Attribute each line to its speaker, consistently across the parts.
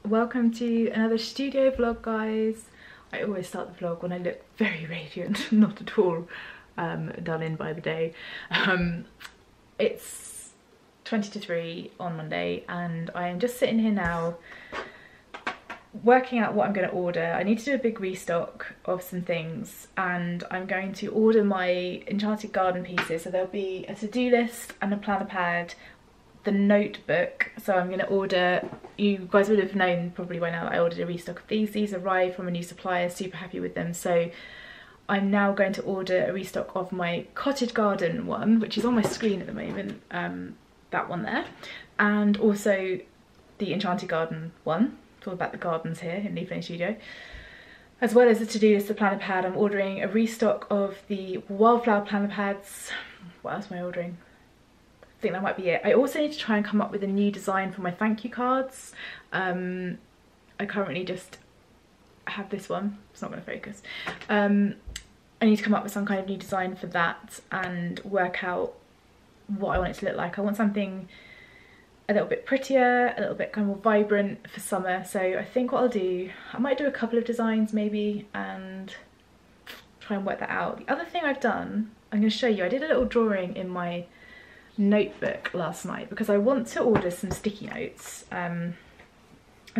Speaker 1: welcome to another studio vlog, guys. I always start the vlog when I look very radiant, not at all done in by the day. It's 20 to 3 on Monday and I am just sitting here now working out what I'm going to order. I need to do a big restock of some things and I'm going to order my Enchanted Garden pieces. So there'll be a to-do list and a planner pad, the notebook. So I'm going to order, you guys would have known probably by now that I ordered a restock of these. These arrived from a new supplier, super happy with them. So I'm now going to order a restock of my cottage garden one, which is on my screen at the moment, that one there, and also the Enchanted Garden one. It's all about the gardens here in Leaf Lane Studio. As well as the to-do list, the planner pad. I'm ordering a restock of the wildflower planner pads. What else am I ordering? I think that might be it. I also need to try and come up with a new design for my thank you cards. I currently just have this one. It's not going to focus. I need to come up with some kind of new design for that and work out what I want it to look like. I want something a little bit prettier, a little bit kind of more vibrant for summer. So I think what I'll do, I might do a couple of designs maybe and try and work that out. The other thing I've done, I'm going to show you, I did a little drawing in my notebook last night because I want to order some sticky notes. I'm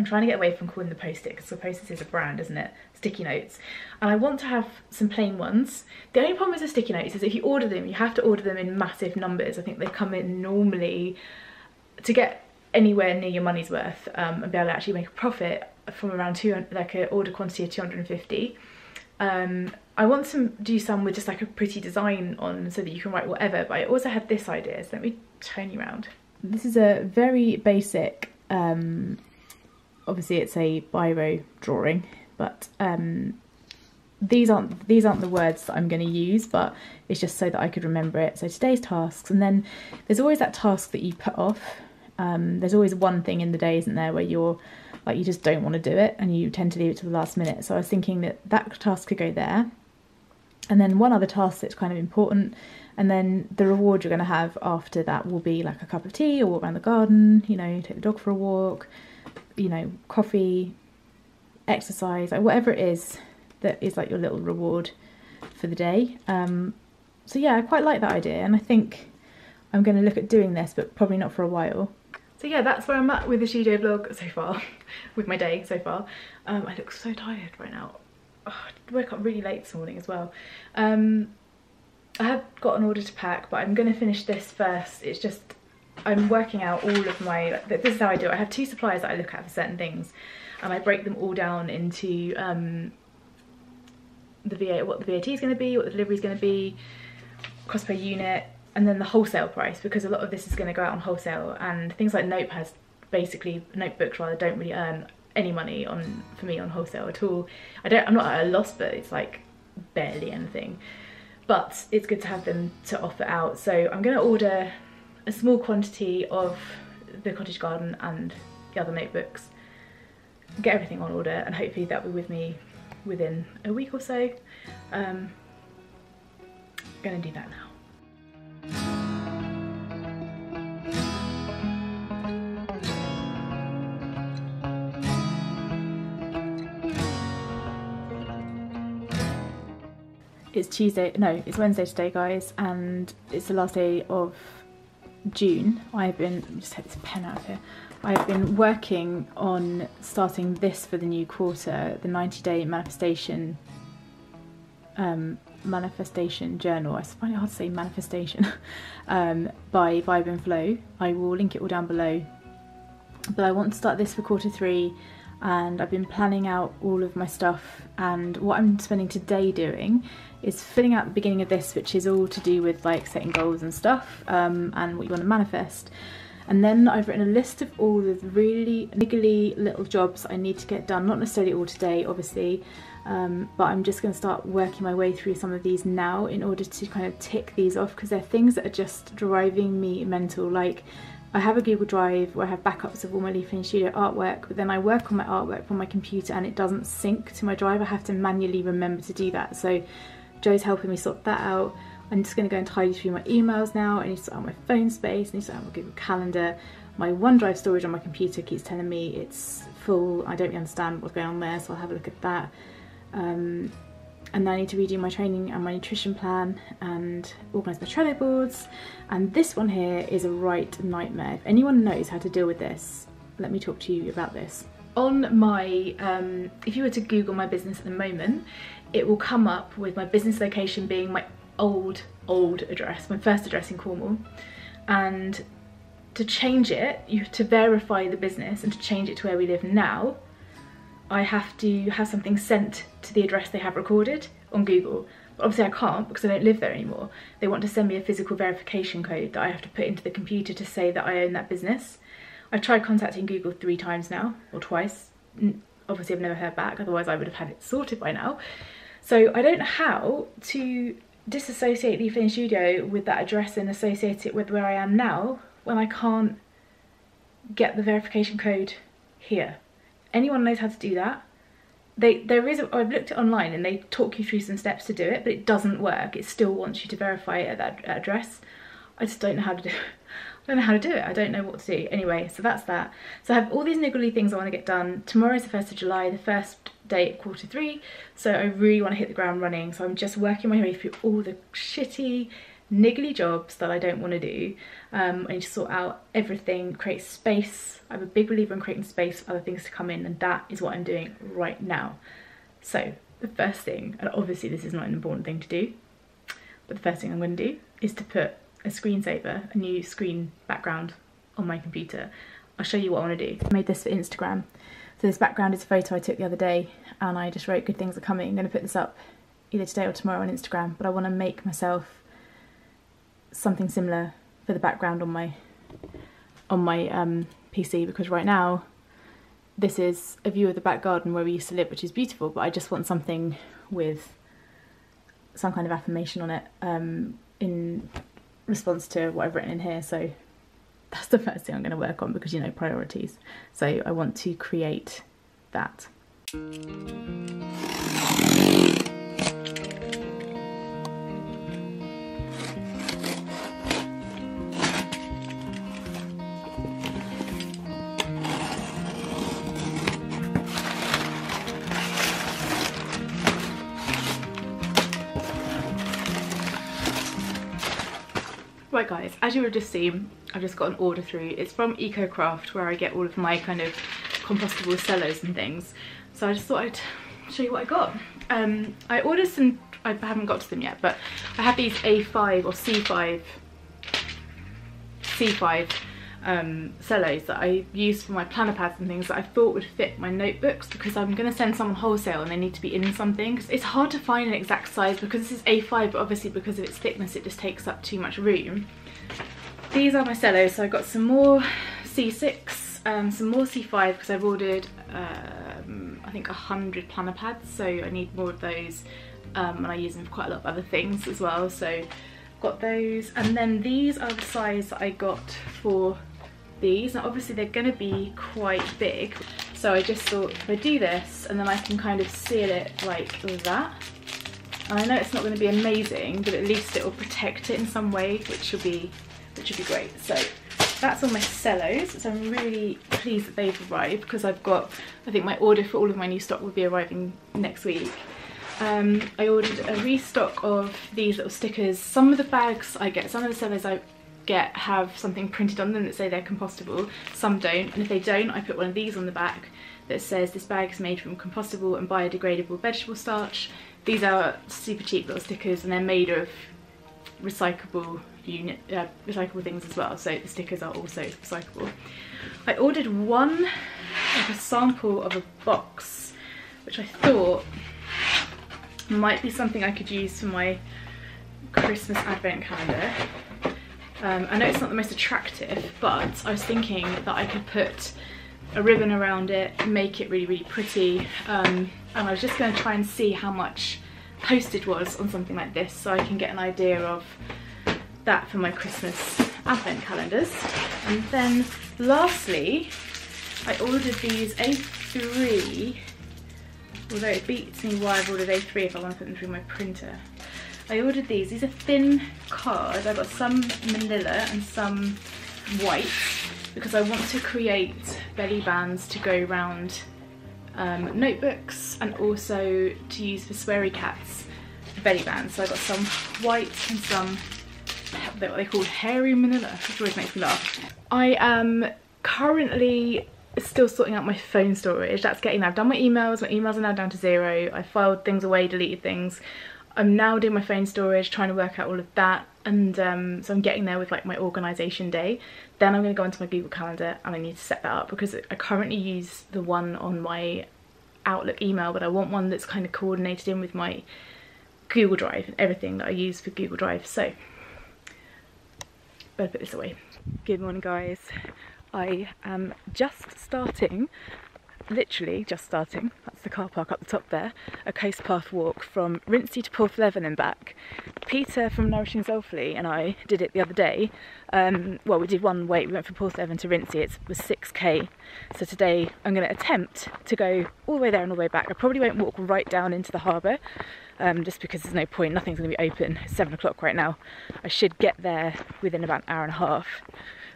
Speaker 1: trying to get away from calling the post-it because the post-it is a brand, isn't it? Sticky notes. And I want to have some plain ones. The only problem with the sticky notes is if you order them, you have to order them in massive numbers. I think they come in normally, to get anywhere near your money's worth and be able to actually make a profit, from around 200, like an order quantity of 250. I want to do some with just like a pretty design on so that you can write whatever, but I also had this idea, so let me turn you around. This is a very basic, obviously it's a biro drawing, but these aren't the words that I'm going to use, but it's just so that I could remember it. So today's tasks, and then there's always that task that you put off. There's always one thing in the day, isn't there, where you're like, you just don't want to do it and you tend to leave it to the last minute. So I was thinking that that task could go there, and then one other task that's kind of important, and then the reward you're going to have after that will be like a cup of tea or walk around the garden, you know, take the dog for a walk, you know, coffee, exercise, like whatever it is that is like your little reward for the day. So yeah, I quite like that idea, and I think I'm going to look at doing this, but probably not for a while. So yeah, that's where I'm at with the studio vlog so far, with my day so far. I look so tired right now. Oh, I woke up really late this morning as well. I have got an order to pack, but I'm going to finish this first. It's just, I'm working out all of my, this is how I do it. I have two suppliers that I look at for certain things, and I break them all down into what the VAT is going to be, what the delivery is going to be, cost per unit, and then the wholesale price, because a lot of this is going to go out on wholesale, and things like notebooks rather, don't really earn any money for me on wholesale at all. I'm not at a loss, but it's like barely anything. But it's good to have them to offer out. So I'm going to order a small quantity of the cottage garden and the other notebooks, get everything on order, and hopefully that'll be with me within a week or so. I'm gonna do that now. It's Wednesday today, guys, and it's the last day of June. I've been, let me just take this pen out of here. I've been working on starting this for the new quarter, the 90-day manifestation journal. I find it hard to say manifestation. By Vibe and Flow. I will link it all down below. But I want to start this for quarter 3, and I've been planning out all of my stuff, and what I'm spending today doing is filling out the beginning of this, which is all to do with like setting goals and stuff, and what you want to manifest. And then I've written a list of all the really niggly little jobs I need to get done, not necessarily all today obviously, but I'm just going to start working my way through some of these now in order to kind of tick these off, because they're things that are just driving me mental. Like, I have a Google Drive where I have backups of all my Leaf Lane Studio artwork, but then I work on my artwork from my computer and it doesn't sync to my drive. I have to manually remember to do that. So Joe's helping me sort that out. I'm just going to go and tidy through my emails now. I need to sort out my phone space, I need to sort out my Google Calendar. My OneDrive storage on my computer keeps telling me it's full. I don't really understand what's going on there, so I'll have a look at that. And then I need to redo my training and my nutrition plan and organise my Trello boards. And this one here is a right nightmare. If anyone knows how to deal with this, let me talk to you about this. On my, if you were to Google my business at the moment, it will come up with my business location being my old address, my first address in Cornwall. And to change it, you have to verify the business, and to change it to where we live now, I have to have something sent to the address they have recorded on Google. But obviously I can't because I don't live there anymore. They want to send me a physical verification code that I have to put into the computer to say that I own that business. I've tried contacting Google 3 times now, or twice. Obviously I've never heard back, otherwise I would have had it sorted by now. So I don't know how to disassociate the Flynn studio with that address and associate it with where I am now when I can't get the verification code here. Anyone knows how to do that? I've looked it online and they talk you through some steps to do it, but it doesn't work. It still wants you to verify it at that address. I just don't know how to do it. I don't know how to do it. I don't know what to do. Anyway, so that's that. So I have all these niggly things I want to get done. Tomorrow's the 1st of July, the first day at Q3. So I really want to hit the ground running. So I'm just working my way through all the shitty, niggly jobs that I don't want to do. I need to sort out everything, create space. I'm a big believer in creating space for other things to come in, and that is what I'm doing right now. So the first thing, and obviously this is not an important thing to do, but the first thing I'm going to do is to put a screensaver, a new screen background on my computer. I'll show you what I want to do. I made this for Instagram. So this background is a photo I took the other day, and I just wrote good things are coming. I'm going to put this up either today or tomorrow on Instagram, but I want to make myself something similar for the background on my PC, because right now this is a view of the back garden where we used to live, which is beautiful, but I just want something with some kind of affirmation on it in response to what I've written in here. So that's the first thing I'm going to work on, because, you know, priorities. So I want to create that. Right guys, as you would have just seen, I've just got an order through. It's from EcoCraft, where I get all of my kind of compostable cellos and things. So I just thought I'd show you what I got. I ordered some, I haven't got to them yet, but I have these A5 or C5 cellos that I use for my planner pads and things that I thought would fit my notebooks, because I'm going to send some on wholesale and they need to be in something. It's hard to find an exact size because this is A5, but obviously because of its thickness it just takes up too much room. These are my cellos, so I got some more C6, some more C5, because I've ordered I think 100 planner pads, so I need more of those, and I use them for quite a lot of other things as well. So got those, and then these are the size that I got for these. Now obviously they're going to be quite big, so I just thought if I do this and then I can kind of seal it like that, and I know it's not going to be amazing, but at least it will protect it in some way, which will be great. So that's all my cellos, so I'm really pleased that they've arrived, because I've got, I think my order for all of my new stock will be arriving next week. I ordered a restock of these little stickers. Some of the bags I get, some of the cellos I get have something printed on them that say they're compostable, some don't, and if they don't, I put one of these on the back that says this bag is made from compostable and biodegradable vegetable starch. These are super cheap little stickers, and they're made of recyclable things as well, so the stickers are also recyclable. I ordered a sample of a box, which I thought might be something I could use for my Christmas advent calendar. I know it's not the most attractive, but I was thinking that I could put a ribbon around it, make it really pretty, and I was just going to try and see how much postage was on something like this, so I can get an idea of that for my Christmas advent calendars. And then lastly, I ordered these A3, although it beats me why I've ordered A3 if I want to put them through my printer. I ordered these are thin cards. I got some manila and some white. because I want to create belly bands to go around notebooks, and also to use for sweary cats belly bands. So I got some white and some what they call hairy manila, which always makes me laugh. I am currently still sorting out my phone storage. That's getting there. I've done my emails are now down to 0. I filed things away, deleted things. I'm now doing my phone storage, trying to work out all of that, and so I'm getting there with like my organisation day. Then I'm going to go into my Google Calendar and I need to set that up, because I currently use the one on my Outlook email, but I want one that's kind of coordinated in with my Google Drive and everything that I use for Google Drive. So better put this away. Good morning, guys. I am just starting, literally just starting, that's the car park up the top there, a coast path walk from Rincey to Porthleven and back. Peter from Nourishing Soulfully and I did it the other day. Well, we did one way, we went from Porthleven to Rincey, it was 6k. So today I'm going to attempt to go all the way there and all the way back. I probably won't walk right down into the harbour, just because there's no point, nothing's going to be open. It's 7 o'clock right now. I should get there within about an hour and a half.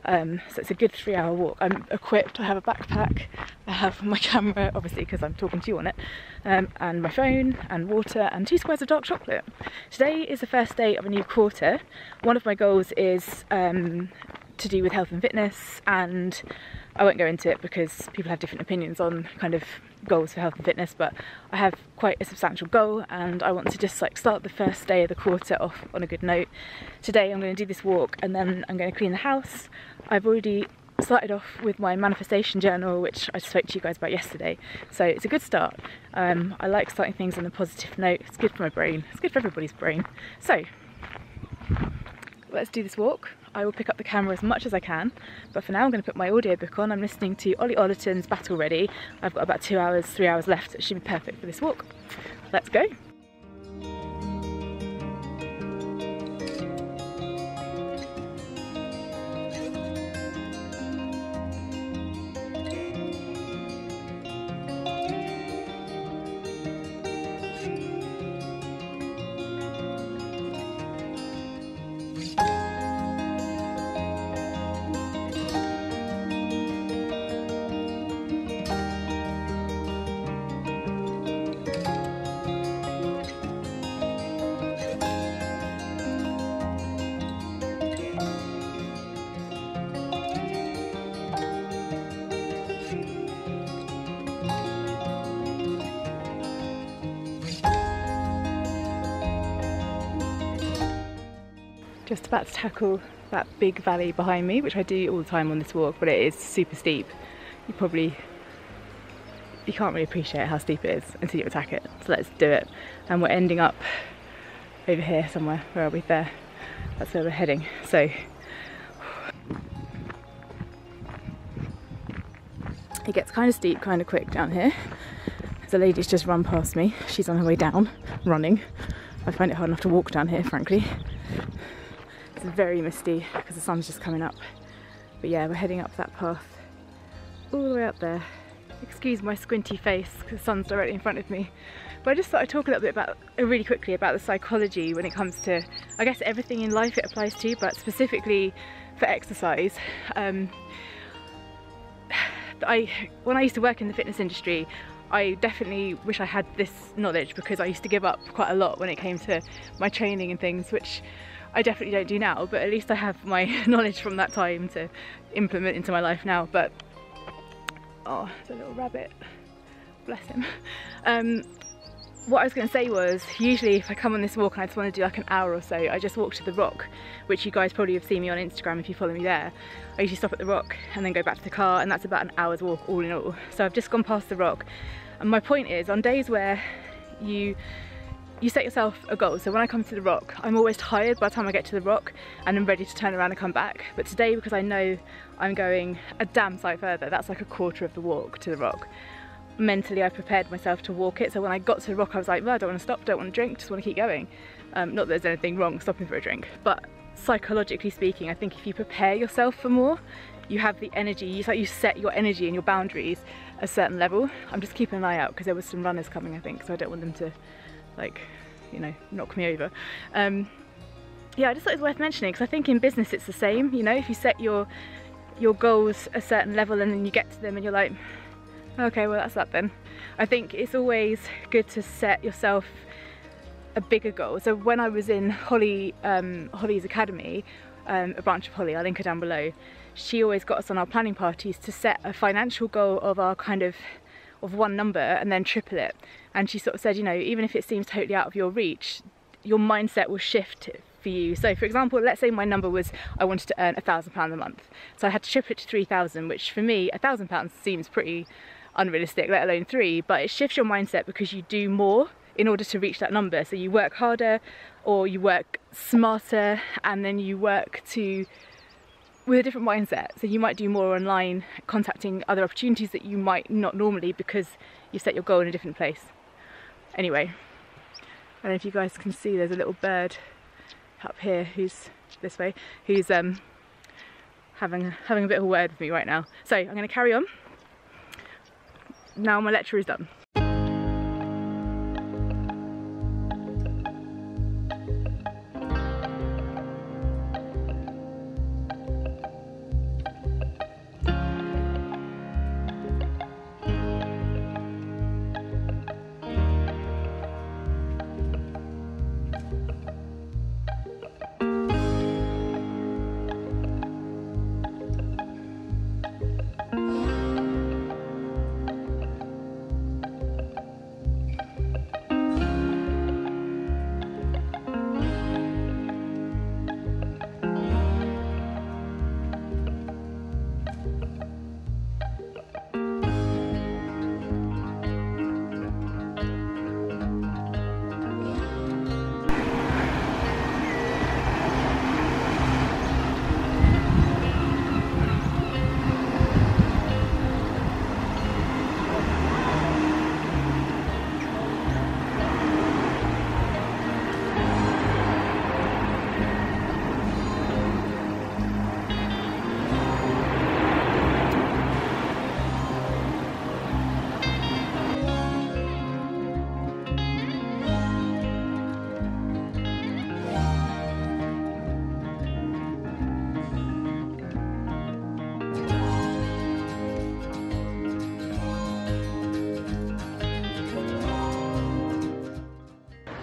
Speaker 1: So it's a good 3-hour walk. I'm equipped, I have a backpack, I have my camera, obviously because I'm talking to you on it, and my phone and water and 2 squares of dark chocolate. Today is the first day of a new quarter. One of my goals is to do with health and fitness, and I won't go into it because people have different opinions on kind of goals for health and fitness, but I have quite a substantial goal and I want to just like start the first day of the quarter off on a good note. Today I'm going to do this walk and then I'm going to clean the house. I've already started off with my manifestation journal, which I spoke to you guys about yesterday, so it's a good start. I like starting things on a positive note. It's good for my brain, it's good for everybody's brain. So let's do this walk. I will pick up the camera as much as I can, but for now I'm going to put my audiobook on. I'm listening to Ollie Ollerton's Battle Ready. I've got about 2 hours, 3 hours left. It should be perfect for this walk. Let's go. Just about to tackle that big valley behind me, which I do all the time on this walk, but it is super steep. You can't really appreciate how steep it is until you attack it. So let's do it. And we're ending up over here somewhere. Where are we? There. That's where we're heading. So it gets kind of steep, kind of quick down here. The lady's just run past me. She's on her way down, running. I find it hard enough to walk down here, frankly. It's very misty because the sun's just coming up. But yeah, we're heading up that path all the way up there. Excuse my squinty face because the sun's directly in front of me. But I just thought I'd talk a little bit about, really quickly, about the psychology when it comes to, I guess, everything in life it applies to, but specifically for exercise. When I used to work in the fitness industry, I definitely wish I had this knowledge, because I used to give up quite a lot when it came to my training and things, which I definitely don't do now, but at least I have my knowledge from that time to implement into my life now. But oh, it's a little rabbit, bless him. What I was going to say was, usually if I come on this walk and I just want to do like an hour or so, I just walk to the rock, which you guys probably have seen me on Instagram if you follow me there. I usually stop at the rock and then go back to the car, and that's about an hour's walk all in all. So I've just gone past the rock, and my point is, on days where you set yourself a goal, so when I come to the rock, I'm always tired by the time I get to the rock and I'm ready to turn around and come back. But today, because I know I'm going a damn sight further, that's like a quarter of the walk to the rock, mentally I prepared myself to walk it. So when I got to the rock I was like, well, I don't want to stop, don't want to drink, just want to keep going. Not that there's anything wrong stopping for a drink, but psychologically speaking, I think if you prepare yourself for more, you have the energy, it's like you set your energy and your boundaries at a certain level. I'm just keeping an eye out because there was some runners coming, I think, so I don't want them to, like, you know, knock me over. Yeah, I just thought it was worth mentioning because I think in business it's the same. You know, if you set your your goals a certain level and then you get to them and you're like, okay, well that's that then. I think it's always good to set yourself a bigger goal. So when I was in Holly's academy, a branch of Holly, I'll link her down below, she always got us on our planning parties to set a financial goal of our of one number and then triple it. And she sort of said, you know, even if it seems totally out of your reach, your mindset will shift for you. So for example, let's say my number was I wanted to earn £1,000 a month, so I had to triple it to 3,000, which for me £1,000 seems pretty unrealistic, let alone 3, but it shifts your mindset because you do more in order to reach that number. So you work harder or you work smarter, and then you work with a different mindset. So you might do more online, contacting other opportunities that you might not normally because you set your goal in a different place. Anyway, I don't know if you guys can see, there's a little bird up here who's this way, who's having a bit of a word with me right now. So I'm going to carry on. Now my lecture is done.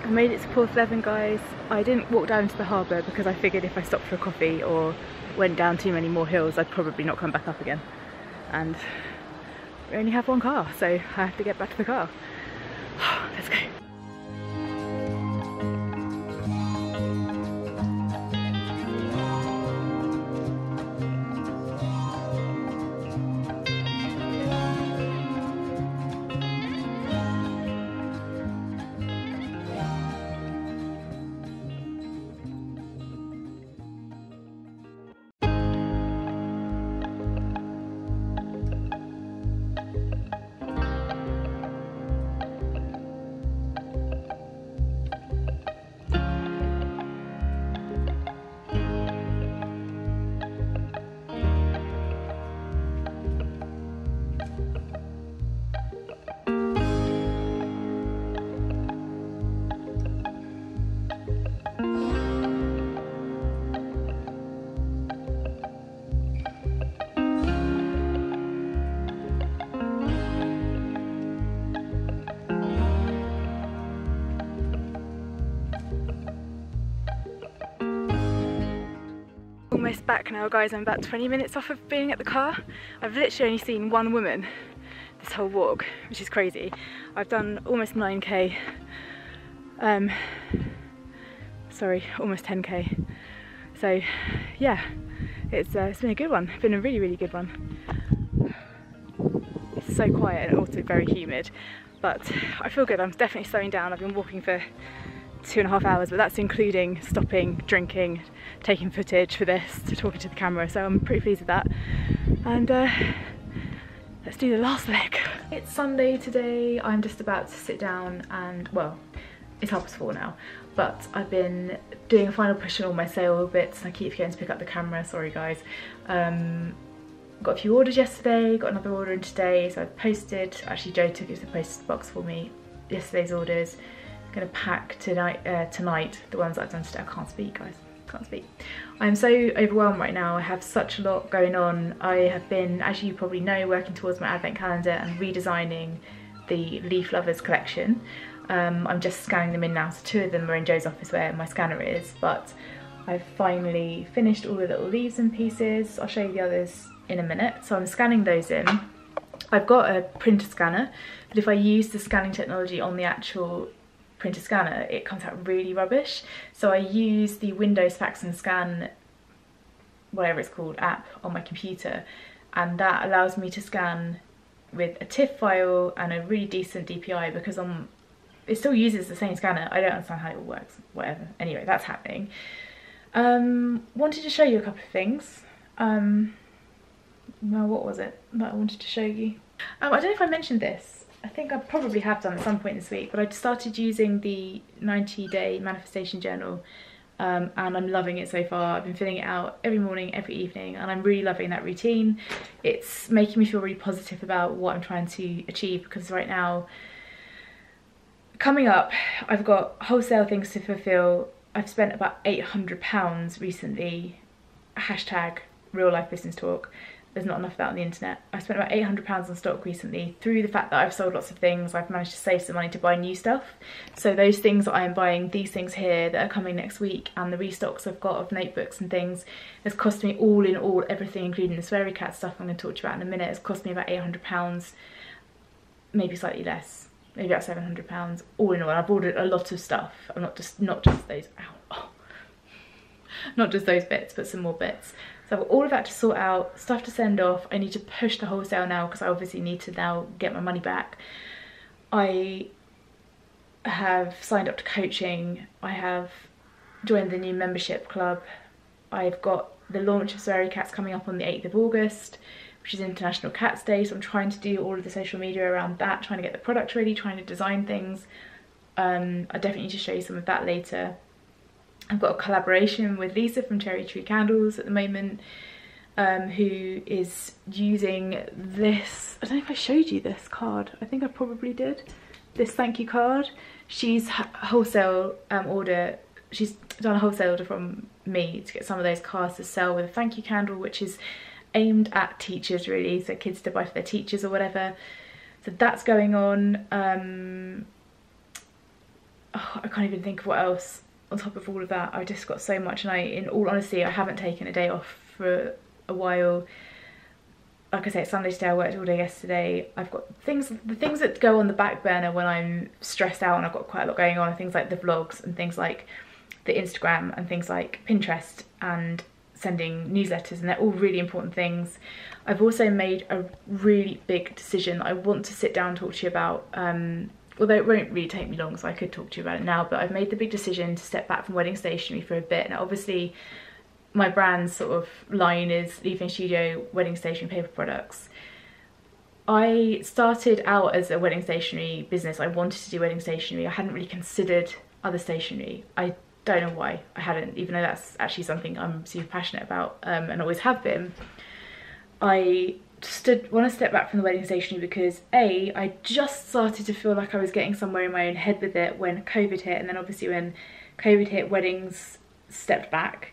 Speaker 1: I made it to Porthleven, guys. I didn't walk down into the harbour because I figured if I stopped for a coffee or went down too many more hills, I'd probably not come back up again. And we only have one car, so I have to get back to the car. Let's go. Almost back now, guys. I'm about 20 minutes off of being at the car. I've literally only seen one woman this whole walk, which is crazy. I've done almost 9k, sorry, almost 10k. So yeah, it's been a good one. It's been a really good one. It's so quiet and also very humid, but I feel good. I'm definitely slowing down. I've been walking for 2.5 hours, but that's including stopping, drinking, taking footage for this, talking to the camera, so I'm pretty pleased with that. And let's do the last leg. It's Sunday today. I'm just about to sit down and, well, it's 4:30 now, but I've been doing a final push on all my sale bits and I keep forgetting to pick up the camera, sorry guys. Got a few orders yesterday, got another order in today, so I posted, actually Joe took it to the post box for me, yesterday's orders. Gonna pack tonight the ones that I've done today. I can't speak, guys. can't speak. I'm so overwhelmed right now. I have such a lot going on. I have been, as you probably know, working towards my advent calendar and redesigning the Leaf Lovers collection. I'm just scanning them in now, so 2 of them are in Joe's office where my scanner is, but I've finally finished all the little leaves and pieces. I'll show you the others in a minute. So I'm scanning those in. I've got a printer scanner, but if I use the scanning technology on the actual printer scanner, it comes out really rubbish. So I use the Windows Fax and Scan, whatever it's called, app on my computer, and that allows me to scan with a TIFF file and a really decent DPI, because it still uses the same scanner. I don't understand how it all works, whatever. Anyway, that's happening. Wanted to show you a couple of things. Well, what was it that I wanted to show you? I don't know if I mentioned this. I think I probably have done at some point this week, but I started using the 90-day manifestation journal, and I'm loving it so far. I've been filling it out every morning, every evening, and I'm really loving that routine. It's making me feel really positive about what I'm trying to achieve, because right now, coming up, I've got wholesale things to fulfill. I've spent about £800 recently, hashtag real life business talk. There's not enough of that on the internet. I spent about £800 on stock recently. Through the fact that I've sold lots of things, I've managed to save some money to buy new stuff. So those things that I am buying, these things here that are coming next week, and the restocks I've got of notebooks and things, has cost me all in all, everything including the sweary cat stuff I'm going to talk to you about in a minute, has cost me about £800, maybe slightly less, maybe about £700 all in all. And I've ordered a lot of stuff. I'm not just those, not just those bits, but some more bits. So I've got all of that to sort out, stuff to send off. I need to push the wholesale now, because I obviously need to now get my money back. I have signed up to coaching. I have joined the new membership club. I've got the launch of Sweary Cats coming up on the 8th of August, which is International Cats Day. So I'm trying to do all of the social media around that, trying to get the product ready, trying to design things. I definitely need to show you some of that later. I've got a collaboration with Lisa from Cherry Tree Candles at the moment, who is using this, I don't know if I showed you this card, I think I probably did, this thank you card. She's wholesale order, she's done a wholesale order from me to get some of those cards to sell with a thank you candle, which is aimed at teachers really, so kids to buy for their teachers or whatever. So that's going on. I can't even think of what else. On top of all of that, I just got so much, and in all honesty, I haven't taken a day off for a while. Like I say, it's Sunday today, I worked all day yesterday. I've got the things that go on the back burner when I'm stressed out and I've got quite a lot going on, are things like the vlogs and things like the Instagram and things like Pinterest and sending newsletters, and they're all really important things. I've also made a really big decision that I want to sit down and talk to you about, although it won't really take me long, so I could talk to you about it now, but I've made the big decision to step back from wedding stationery for a bit. Now obviously my brand's sort of line is Leafing Studio Wedding Stationery Paper Products. I started out as a wedding stationery business. I wanted to do wedding stationery. I hadn't really considered other stationery. I don't know why I hadn't, even though that's actually something I'm super passionate about, and always have been. I want to step back from the wedding stationery because I just started to feel like I was getting somewhere in my own head with it when COVID hit, and then obviously when COVID hit, weddings stepped back.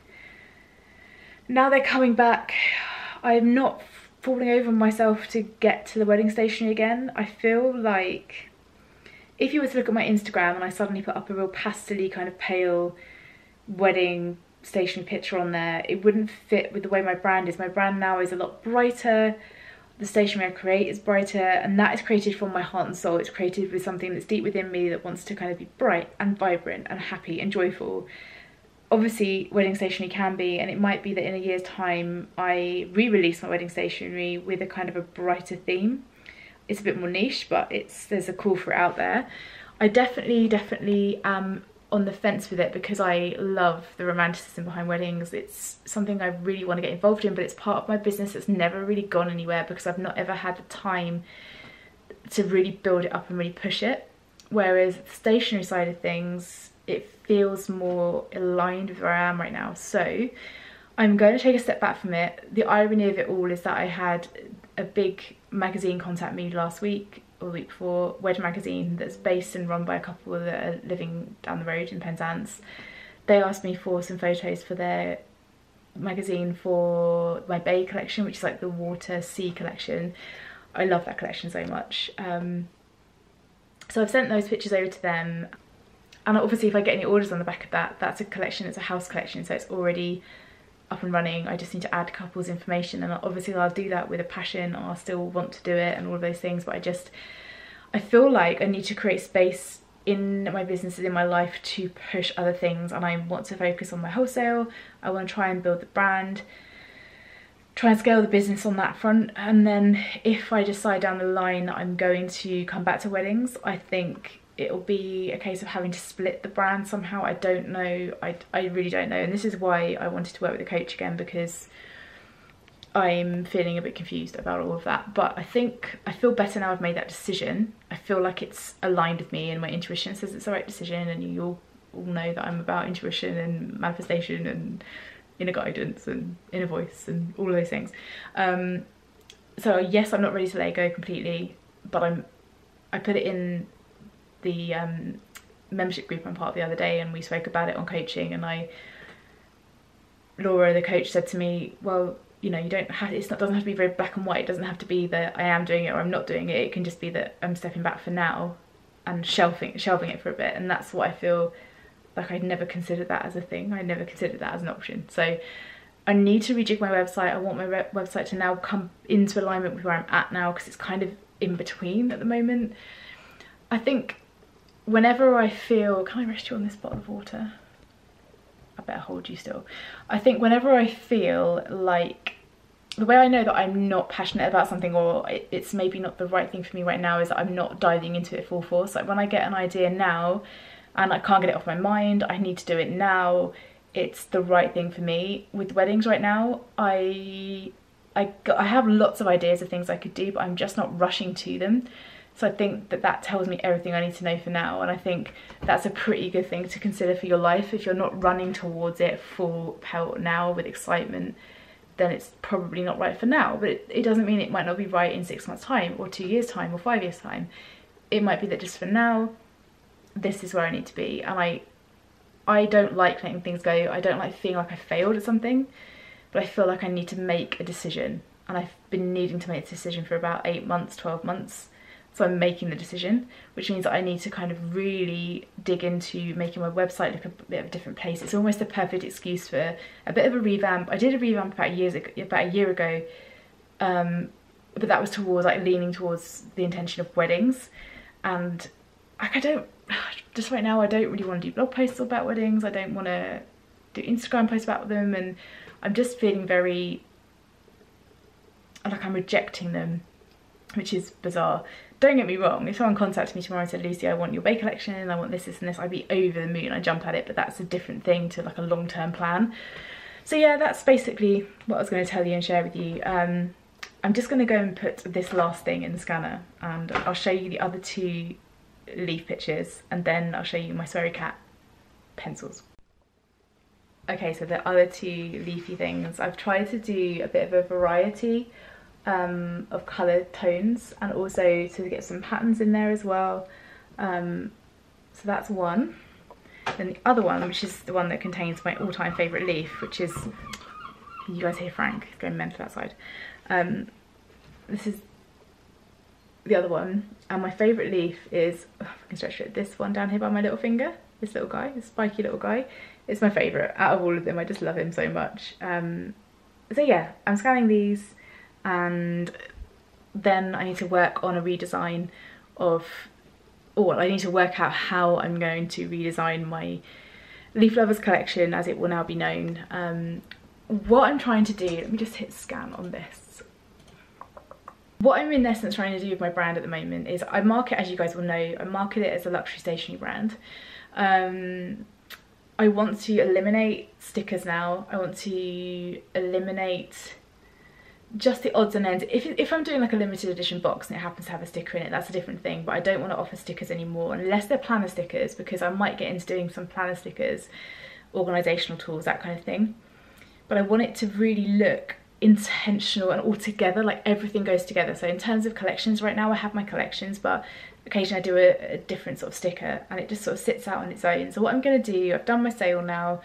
Speaker 1: Now they're coming back. I'm not falling over on myself to get to the wedding stationery again. I feel like if you were to look at my Instagram and I suddenly put up a real pastel-y kind of pale wedding stationery picture on there, it wouldn't fit with the way my brand is. My brand now is a lot brighter. The stationery I create is brighter, and that is created from my heart and soul. It's created with something that's deep within me that wants to kind of be bright and vibrant and happy and joyful. Obviously wedding stationery can be, and it might be that in a year's time I re-release my wedding stationery with a kind of a brighter theme. It's a bit more niche, but there's a call for it out there. I definitely am on the fence with it because I love the romanticism behind weddings. It's something I really want to get involved in, but it's part of my business that's never really gone anywhere because I've not ever had the time to really build it up and really push it. Whereas the stationery side of things, it feels more aligned with where I am right now. So I'm going to take a step back from it. The irony of it all is that I had a big magazine contact me last week or the week before, Wed Magazine, that's based and run by a couple that are living down the road in Penzance, they asked me for some photos for their magazine for my Bay collection, which is like the water sea collection. I love that collection so much. So I've sent those pictures over to them, and obviously if I get any orders on the back of that, that's a collection, it's a house collection, so it's already up and running. I just need to add couples information, and obviously I'll do that with a passion. I'll still want to do it and all of those things, but I feel like I need to create space in my businesses, in my life, to push other things, and I want to focus on my wholesale. I want to try and build the brand, try and scale the business on that front, and then if I decide down the line that I'm going to come back to weddings, I think it'll be a case of having to split the brand somehow. I don't know, I really don't know, and this is why I wanted to work with a coach again, because I'm feeling a bit confused about all of that. But I think I feel better now I've made that decision. I feel like it's aligned with me, and my intuition says it's the right decision, and you all know that I'm about intuition and manifestation and inner guidance and inner voice and all of those things. So yes, I'm not ready to let it go completely, but I put it in the membership group I'm part of the other day, and we spoke about it on coaching, and Laura, the coach, said to me, well, you know, you don't have, doesn't have to be very black and white. It doesn't have to be that I am doing it or I'm not doing it. It can just be that I'm stepping back for now and shelving it for a bit. And that's what I feel like. I'd never considered that as a thing. I never considered that as an option. So I need to rejig my website. I want my website to now come into alignment with where I'm at now, because it's kind of in between at the moment. I think whenever I feel, can I rest you on this bottle of water? I better hold you still. I think whenever I feel like, the way I know that I'm not passionate about something, or it's maybe not the right thing for me right now, is that I'm not diving into it full force. Like when I get an idea now and I can't get it off my mind, I need to do it now, it's the right thing for me. With weddings right now, I have lots of ideas of things I could do, but I'm just not rushing to them. So I think that tells me everything I need to know for now, and I think that's a pretty good thing to consider for your life. If you're not running towards it full pelt now with excitement, then it's probably not right for now. But it doesn't mean it might not be right in 6 months' time, or 2 years' time, or 5 years' time. It might be that just for now, this is where I need to be. And I don't like letting things go. I don't like feeling like I failed at something, but I feel like I need to make a decision. And I've been needing to make this decision for about 8 months, 12 months. So I'm making the decision, which means that I need to kind of really dig into making my website look a bit of a different place. It's almost a perfect excuse for a bit of a revamp. I did a revamp about a year ago, but that was towards leaning towards the intention of weddings. And just right now I don't really want to do blog posts about weddings. I don't want to do Instagram posts about them, and I'm just feeling very like I'm rejecting them, which is bizarre. Don't get me wrong, if someone contacted me tomorrow and said, Lucy, I want your Bay collection, and I want this, this and this, I'd be over the moon. I'd jump at it, but that's a different thing to like a long-term plan. So yeah, that's basically what I was going to tell you and share with you. I'm just going to go and put this last thing in the scanner, and I'll show you the other 2 leaf pictures, and then I'll show you my Sweary Cat pencils. Okay, so the other 2 leafy things, I've tried to do a bit of a variety of colour tones, and also to get some patterns in there as well. So that's one. Then the other one, which is the one that contains my all-time favourite leaf, which is, you guys hear Frank, he's going mental outside. This is the other one, and my favourite leaf is, if I can stretch it, this one down here by my little finger, this little guy, this spiky little guy. It's my favourite out of all of them. I just love him so much. So yeah, I'm scanning these, and then I need to work on a redesign of, or I need to work out how I'm going to redesign my Leaf Lovers collection, as it will now be known. What I'm trying to do, let me just hit scan on this. What I'm in essence trying to do with my brand at the moment is I market, as you guys will know, I market it as a luxury stationery brand. I want to eliminate stickers now. I want to eliminate just the odds and ends. If I'm doing like a limited edition box and it happens to have a sticker in it, that's a different thing, but I don't want to offer stickers anymore unless they're planner stickers, because I might get into doing some planner stickers, organisational tools, that kind of thing. But I want it to really look intentional and all together, like everything goes together. So in terms of collections, right now I have my collections, but occasionally I do a different sort of sticker, and it just sort of sits out on its own. So what I'm going to do, I've done my sale now,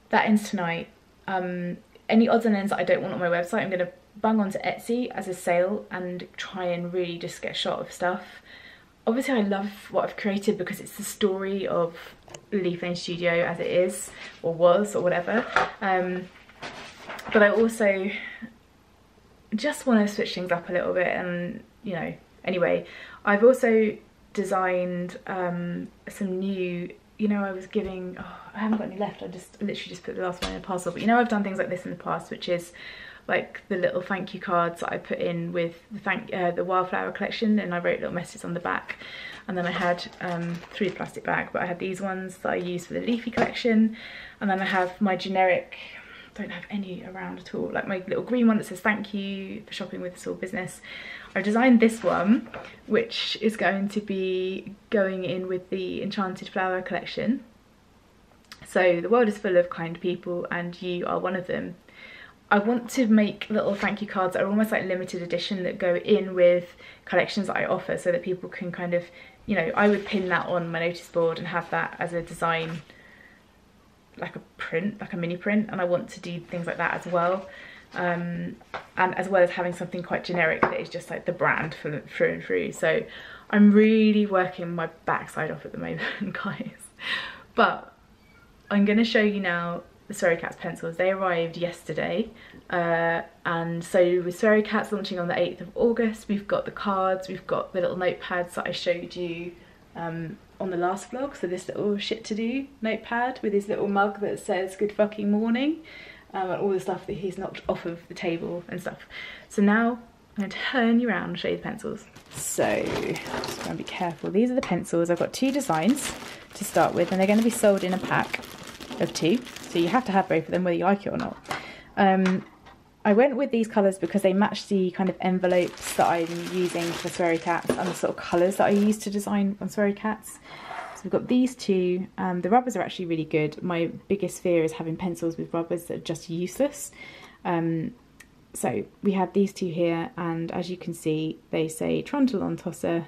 Speaker 1: that ends tonight. Any odds and ends that I don't want on my website, I'm going to bung onto Etsy as a sale and try and really just get a shot of stuff. Obviously I love what I've created because it's the story of Leaf Lane Studio as it is, or was, or whatever. But I also just want to switch things up a little bit, and you know, anyway, I've also designed some new, you know, I was giving, oh, I haven't got any left, I literally just put the last one in a parcel, but you know, I've done things like this in the past, which is like the little thank you cards that I put in with the wildflower collection, and I wrote little messages on the back. And then I had, through the plastic bag, but I had these ones that I used for the leafy collection, and then I have my generic, don't have any around at all, like my little green one that says thank you for shopping with us all business. I've designed this one, which is going to be going in with the Enchanted Flower collection. So the world is full of kind people, and you are one of them. I want to make little thank you cards that are almost like limited edition, that go in with collections that I offer, so that people can kind of, you know, I would pin that on my notice board and have that as a design, like a print, like a mini print. And I want to do things like that as well, and as well as having something quite generic that is just like the brand through and through. So I'm really working my backside off at the moment, guys. But I'm going to show you now the Sweary Cats pencils. They arrived yesterday, and so with Sweary Cats launching on the 8th of August, we've got the cards, we've got the little notepads that I showed you on the last vlog. So this little shit to do notepad with his little mug that says good fucking morning, and all the stuff that he's knocked off of the table and stuff. So now I'm going to turn you around and show you the pencils. So just going to be careful. These are the pencils. I've got 2 designs to start with, and they're going to be sold in a pack of 2, so you have to have both of them whether you like it or not. I went with these colours because they match the kind of envelopes that I'm using for Sweary Cats and the sort of colours that I use to design on Sweary Cats. So we've got these 2. The rubbers are actually really good. My biggest fear is having pencils with rubbers that are just useless. So we have these 2 here, and as you can see, they say Trundle on Tosser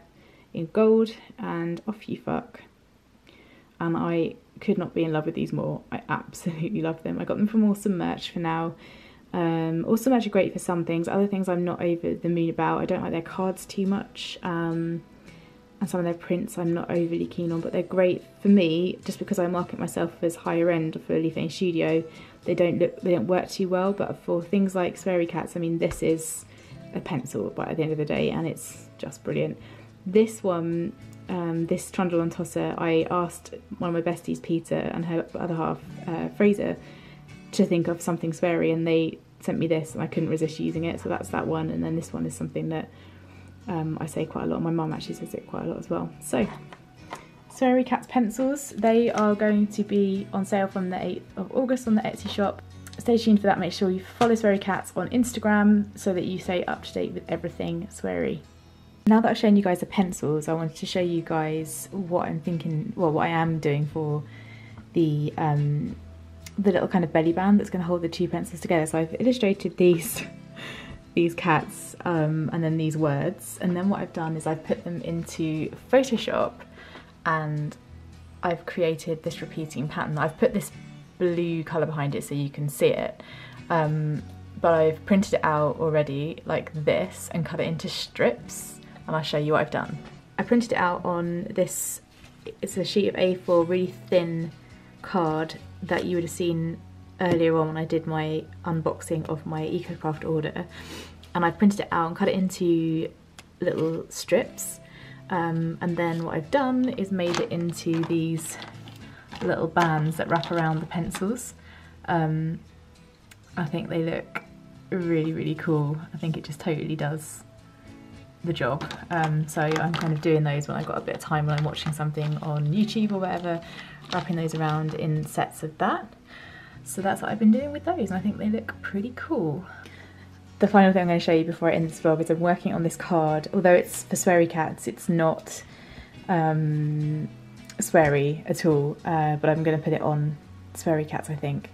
Speaker 1: in gold and off you fuck. And I could not be in love with these more. I absolutely love them. I got them from Awesome Merch for now. Awesome Merch are great for some things. Other things I'm not over the moon about. I don't like their cards too much, and some of their prints I'm not overly keen on, but they're great for me just because I market myself as higher end for Leaf Lane Studio. They don't work too well, but for things like Sweary Cats, I mean, this is a pencil but at the end of the day, and it's just brilliant. This one, this Trundle on Tosser, I asked one of my besties, Peter, and her other half, Fraser, to think of something Sweary, and they sent me this, and I couldn't resist using it, so that's that one. And then this one is something that I say quite a lot. My mum actually says it quite a lot as well. So Sweary Cats pencils, they are going to be on sale from the 8th of August on the Etsy shop. Stay tuned for that. Make sure you follow Sweary Cats on Instagram so that you stay up to date with everything Sweary. Now that I've shown you guys the pencils, I wanted to show you guys what I'm thinking, well, what I am doing for the little kind of belly band that's going to hold the 2 pencils together. So I've illustrated these cats and then these words, and then what I've done is I've put them into Photoshop, and I've created this repeating pattern. I've put this blue colour behind it so you can see it, but I've printed it out already like this and cut it into strips. And I'll show you what I've done. I printed it out on this, it's a sheet of A4, really thin card that you would have seen earlier on when I did my unboxing of my EcoCraft order. And I printed it out and cut it into little strips. And then what I've done is made it into these little bands that wrap around the pencils. I think they look really, really cool. I think it just totally does the job. So I'm kind of doing those when I've got a bit of time when I'm watching something on YouTube or whatever, wrapping those around in sets of that. So that's what I've been doing with those, and I think they look pretty cool. The final thing I'm going to show you before I end this vlog is I'm working on this card. Although it's for Sweary Cats, it's not Sweary at all, but I'm going to put it on Sweary Cats, I think,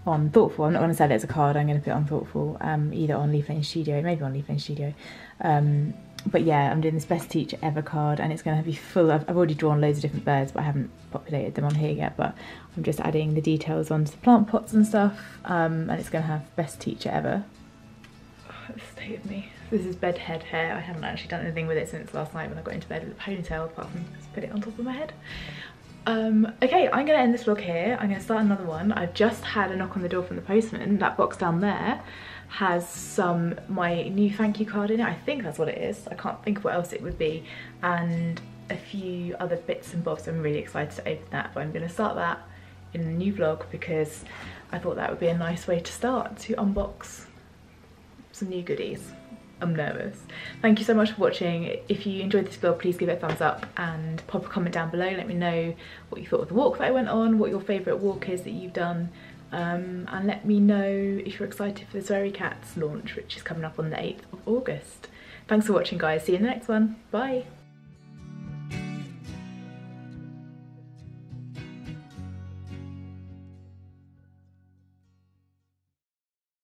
Speaker 1: on Thoughtful. I'm not going to sell it as a card, I'm going to put it on Thoughtful, either on Leaf Lane Studio, maybe on Leaf Lane Studio. But yeah, I'm doing this Best Teacher Ever card, and it's going to be full of, I've already drawn loads of different birds, but I haven't populated them on here yet, but I'm just adding the details onto the plant pots and stuff, and it's going to have Best Teacher Ever. Oh, it's stayed with me. This is bed head hair. I haven't actually done anything with it since last night when I got into bed with a ponytail, apart from just put it on top of my head. Okay, I'm going to end this vlog here. I'm going to start another one. I've just had a knock on the door from the postman. That box down there has my new thank you card in it. I think that's what it is. I can't think of what else it would be. And a few other bits and bobs. I'm really excited to open that, but I'm going to start that in a new vlog because I thought that would be a nice way to start, to unbox some new goodies. I'm nervous. Thank you so much for watching. If you enjoyed this vlog, please give it a thumbs up and pop a comment down below. Let me know what you thought of the walk that I went on, what your favourite walk is that you've done, and let me know if you're excited for the Zeri Cats launch, which is coming up on the 8th of August. Thanks for watching, guys. See you in the next one. Bye.